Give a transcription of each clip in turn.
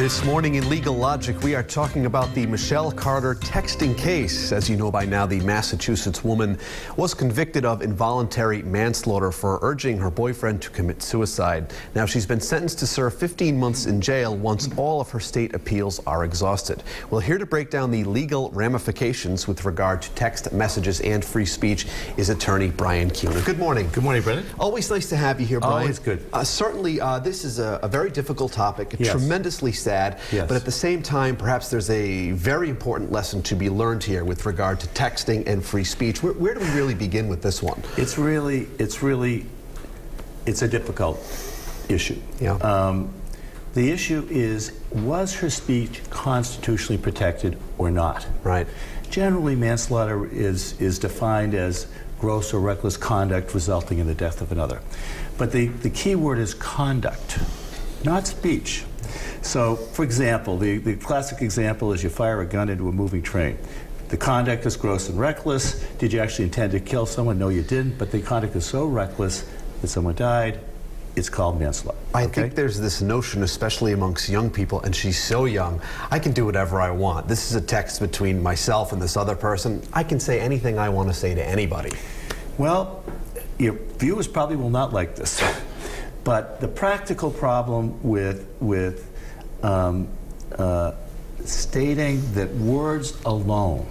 This morning in Legal Logic, we are talking about the Michelle Carter texting case. As you know by now, the Massachusetts woman was convicted of involuntary manslaughter for urging her boyfriend to commit suicide. Now, she's been sentenced to serve 15 months in jail once all of her state appeals are exhausted. Well, here to break down the legal ramifications with regard to text messages and free speech is attorney Brian Kuna. Good morning. Good morning, Brendan. Always nice to have you here, Brian. Always good. Certainly, this is a very difficult topic, Yes. tremendously sad, Yes. but at the same time, perhaps there's a very important lesson to be learned here with regard to texting and free speech. Where do we really begin with this one? It's a difficult issue. Yeah. The issue is, was her speech constitutionally protected or not? Right. Generally, manslaughter is defined as gross or reckless conduct resulting in the death of another. But the key word is conduct, not speech. So, for example, the classic example is you fire a gun into a moving train. The conduct is gross and reckless. Did you actually intend to kill someone? No, you didn't, but the conduct is so reckless that someone died. It's called manslaughter. I think there's this notion, especially amongst young people, and she's so young, I can do whatever I want. This is a text between myself and this other person. I can say anything I want to say to anybody. Well, your viewers probably will not like this. But the practical problem with stating that words alone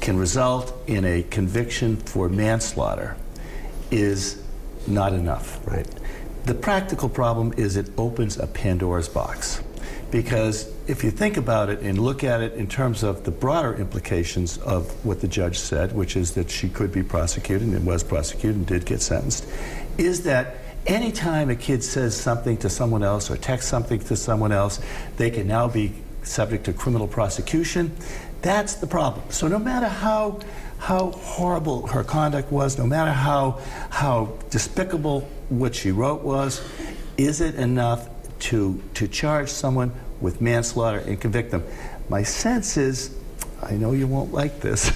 can result in a conviction for manslaughter is not enough. Right. The practical problem is it opens a Pandora's box. Because if you think about it and look at it in terms of the broader implications of what the judge said, which is that she could be prosecuted and was prosecuted and did get sentenced, is that anytime a kid says something to someone else or texts something to someone else, they can now be subject to criminal prosecution. That's the problem. So no matter how horrible her conduct was, no matter how despicable what she wrote was, is it enough to charge someone with manslaughter and convict them? My sense is, I know you won't like this,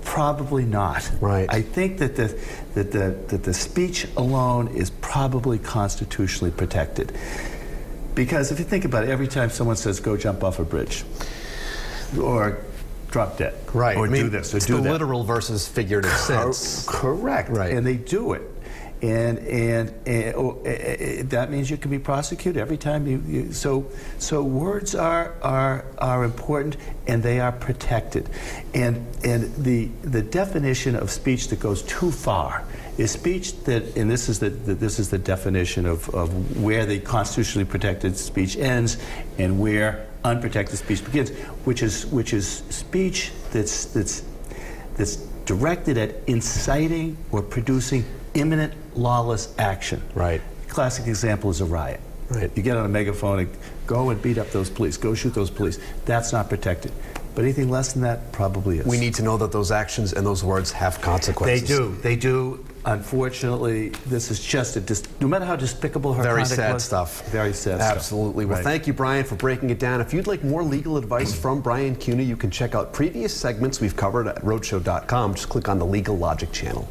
probably not. Right. I think that the speech alone is probably constitutionally protected. Because if you think about it, every time someone says, go jump off a bridge, or drop dead, Right. or do this, or it's do the that. Literal versus figurative sense. Correct. Right. And they do it. And that means you can be prosecuted every time so words are important, and they are protected. And the definition of speech that goes too far is speech that, and this is the definition of where the constitutionally protected speech ends and where unprotected speech begins, which is speech that's directed at inciting or producing imminent lawless action. Right. Classic example is a riot. Right. You get on a megaphone and go and beat up those police, go shoot those police. That's not protected. But anything less than that probably is. We need to know that those actions and those words have consequences. They do. Unfortunately, this is just no matter how despicable her Very conduct sad was, stuff. Very sad stuff. Absolutely. Well, Right. thank you, Brian, for breaking it down. If you'd like more legal advice from Brian Kuna, you can check out previous segments we've covered at roadshow.com. Just click on the Legal Logic channel.